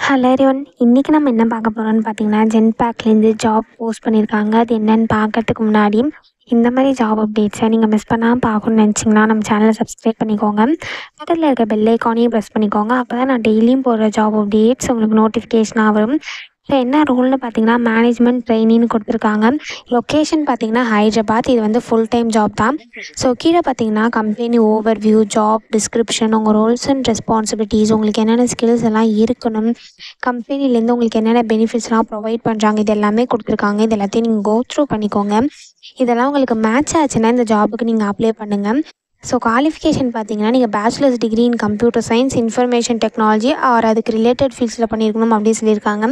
Hello everyone. இன்றைக்கி நம்ம என்ன பார்க்க போகிறோம்னு பார்த்தீங்கன்னா, ஜென்பேக்லேருந்து ஜாப் போஸ்ட் பண்ணியிருக்காங்க. அது என்னென்னு பார்க்கறதுக்கு முன்னாடி இந்த மாதிரி ஜாப் அப்டேட்ஸை நீங்கள் மிஸ் பண்ணாமல் பார்க்கணுன்னு நினச்சிங்கன்னா நம்ம சேனலை சப்ஸ்கிரைப் பண்ணிக்கோங்க. பக்கத்தில் இருக்க பெல் ஐக்கானையும் ப்ரெஸ் பண்ணிக்கோங்க. அப்போ தான் நான் டெய்லியும் போடுற ஜாப் அப்டேட்ஸ் உங்களுக்கு நோட்டிஃபிகேஷனாக வரும். ஸோ என்ன ரோல்னு பார்த்தீங்கன்னா, மேனேஜ்மெண்ட் ட்ரெயினின்னு கொடுத்துருக்காங்க. லொக்கேஷன் பார்த்தீங்கன்னா ஹைதராபாத். இது வந்து ஃபுல் டைம் ஜாப் தான். ஸோ கீழே பார்த்தீங்கன்னா கம்பெனி ஓவர்வியூ, ஜாப் டிஸ்கிரிப்ஷன், உங்கள் ரோல்ஸ் அண்ட் ரெஸ்பான்சிபிலிட்டிஸ், உங்களுக்கு என்னென்ன ஸ்கில்ஸ் எல்லாம் இருக்கணும், கம்பெனிலேருந்து உங்களுக்கு என்னென்ன பெனிஃபிட்ஸ்லாம் ப்ரொவைட் பண்ணுறாங்க, இது எல்லாமே கொடுத்துருக்காங்க. இது எல்லாத்தையும் நீங்கள் கோ த்ரூ பண்ணிக்கோங்க. இதெல்லாம் உங்களுக்கு மேட்ச் ஆச்சுன்னா இந்த ஜாபுக்கு நீங்கள் அப்ளை பண்ணுங்கள். ஸோ குவாலிஃபிகேஷன் பார்த்தீங்கன்னா, நீங்கள் bachelors degree in computer science, information technology R அதுக்கு ரிலேட்டட் ஃபீல்ட்ஸில் பண்ணியிருக்கணும் அப்படின்னு சொல்லியிருக்காங்க.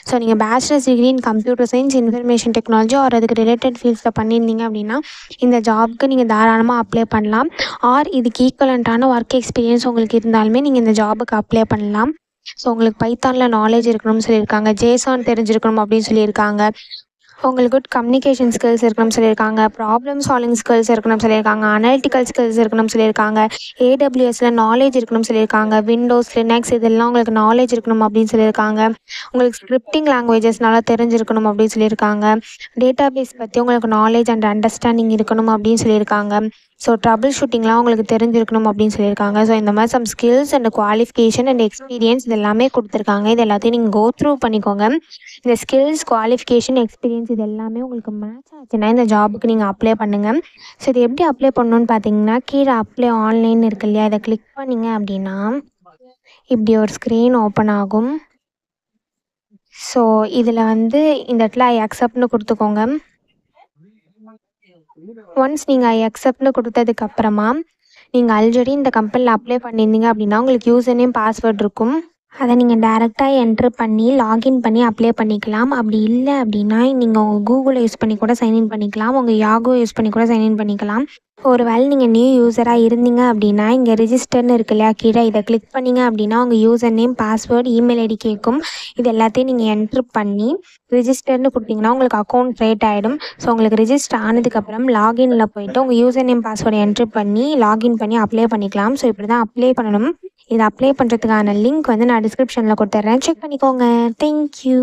ஸோ நீங்கள் bachelors degree in computer science, information technology R அதுக்கு ரிலேட்டட் ஃபீல்ட்ஸில் பண்ணியிருந்தீங்க அப்படின்னா இந்த ஜாப்க்கு நீங்கள் தாராளமாக அப்ளை பண்ணலாம். ஆர் இதுக்கு ஈக்குவலண்ட்டான ஒர்க் எக்ஸ்பீரியன்ஸ் உங்களுக்கு இருந்தாலுமே நீங்கள் இந்த ஜாபுக்கு அப்ளை பண்ணலாம். ஸோ உங்களுக்கு பைத்தானில் நாலேஜ் இருக்கணும்னு சொல்லியிருக்காங்க. ஜேசான் தெரிஞ்சிருக்கணும் அப்படின்னு சொல்லியிருக்காங்க. உங்களுக்கு குட் கம்யூனிகேஷன் ஸ்கில்ஸ் இருக்கணும்னு சொல்லியிருக்காங்க. ப்ராப்ளம் சால்விங் ஸ்கில்ஸ் இருக்கணும்னு சொல்லியிருக்காங்க. அனலிட்டிக்கல் ஸ்கில்ஸ் இருக்கணும்னு சொல்லியிருக்காங்க. ஏடபிள்யூஎஸில் நாலேஜ் இருக்கணும்னு சொல்லியிருக்காங்க. விண்டோஸ், லினக்ஸ் இதெல்லாம் உங்களுக்கு நாலேஜ் இருக்கணும் அப்படின்னு சொல்லியிருக்காங்க. உங்களுக்கு ஸ்கிரிப்டிங் லாங்குவேஜஸ் நல்லா தெரிஞ்சிருக்கணும் அப்படின்னு சொல்லியிருக்காங்க. டேட்டாபேஸ் பற்றி உங்களுக்கு நாலேஜ் அண்ட் அண்டர்ஸ்டாண்டிங் இருக்கணும் அப்படின்னு சொல்லியிருக்காங்க. ஸோ ட்ரபிள் ஷூட்டிங்லாம் உங்களுக்கு தெரிஞ்சிருக்கணும் அப்படின்னு சொல்லியிருக்காங்க. ஸோ இந்த மாதிரி some skills and qualification and experience இது எல்லாமே கொடுத்துருக்காங்க. இது எல்லாத்தையும் நீங்கள் கோ த்ரூ பண்ணிக்கோங்க. இந்த ஸ்கில்ஸ், குவாலிஃபிகேஷன், எக்ஸ்பீரியன்ஸ் இது எல்லாமே உங்களுக்கு மேட்ச் ஆச்சுன்னா இந்த ஜாபுக்கு நீங்கள் அப்ளை பண்ணுங்கள். ஸோ இது எப்படி அப்ளை பண்ணணுன்னு பார்த்தீங்கன்னா, கீழே அப்ளை ஆன்லைன் இருக்கு இல்லையா, இதை கிளிக் பண்ணிங்க அப்படின்னா இப்படி ஒரு ஸ்க்ரீன் ஓப்பன் ஆகும். ஸோ இதில் வந்து இந்த இடத்துல ஐ அக்செப்ட்னு கொடுத்துக்கோங்க. ஒன்ஸ் நீங்கள் ஐ அக்செப்ட்னு கொடுத்ததுக்கப்புறமா நீங்கள் ஆல்ரெடி இந்த கம்பெனியில் அப்ளை பண்ணியிருந்தீங்க அப்படின்னா உங்களுக்கு யூசர் நேம், பாஸ்வேர்ட் இருக்கும். அதை நீங்கள் டேரெக்டாக என்ட்ரு பண்ணி லாகின் பண்ணி அப்ளை பண்ணிக்கலாம். அப்படி இல்லை அப்படின்னா நீங்கள் உங்கள் கூகுளை யூஸ் பண்ணி கூட சைன்இன் பண்ணிக்கலாம். உங்கள் யாகோ யூஸ் பண்ணி கூட சைன்இன் பண்ணிக்கலாம். ஒரு வேளை நீங்கள் நியூ யூஸராக இருந்தீங்க அப்படின்னா இங்கே ரிஜிஸ்டர்னு இருக்கு இல்லையா, கீழே இதை கிளிக் பண்ணிங்க அப்படின்னா உங்கள் user name, password, email ID கேட்கும். இது எல்லாத்தையும் நீங்கள் என்ட்ரு பண்ணி ரிஜிஸ்டர்னு கொடுத்தீங்கன்னா உங்களுக்கு அக்கௌண்ட் க்ரியேட் ஆகிடும். ஸோ உங்களுக்கு ரிஜிஸ்டர் ஆனதுக்கப்புறம் லாகின்ல போய்ட்டு உங்கள் யூசர் நேம், பாஸ்வேர்டை என்ட்ரு பண்ணி லாகின் பண்ணி அப்ளை பண்ணிக்கலாம். ஸோ இப்படி தான் அப்ளை பண்ணணும். இதை அப்ளை பண்ணுறதுக்கான லிங்க் வந்து நான் டிஸ்கிரிப்ஷனில் கொடுத்துட்றேன். செக் பண்ணிக்கோங்க. தேங்க்யூ.